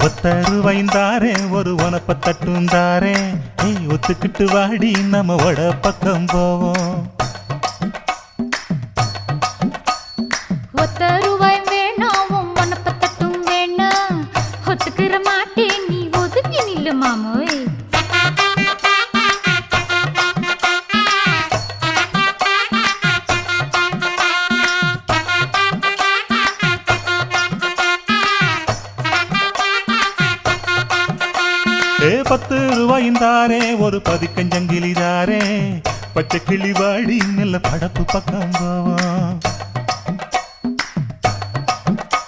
ஒத்தருவைந்தாரே ஒரு உனப்ப தட்டுந்தாரே ஒத்துக்கிட்டு வாடி நம்ம வட பக்கம் போவோம். ஒத்தருவாய் வேணாம் உனப்ப தட்டும் வேணா ஒத்துக்கிற மாட்டேன் நீ ஒதுங்கி நில்லு மாமோய். ₹10 ஒரு பதிக்கஞ்சங்கிலிதாரே பச்சை கிளி வாடி நல்ல படப்பு பக்கம் போவோம்.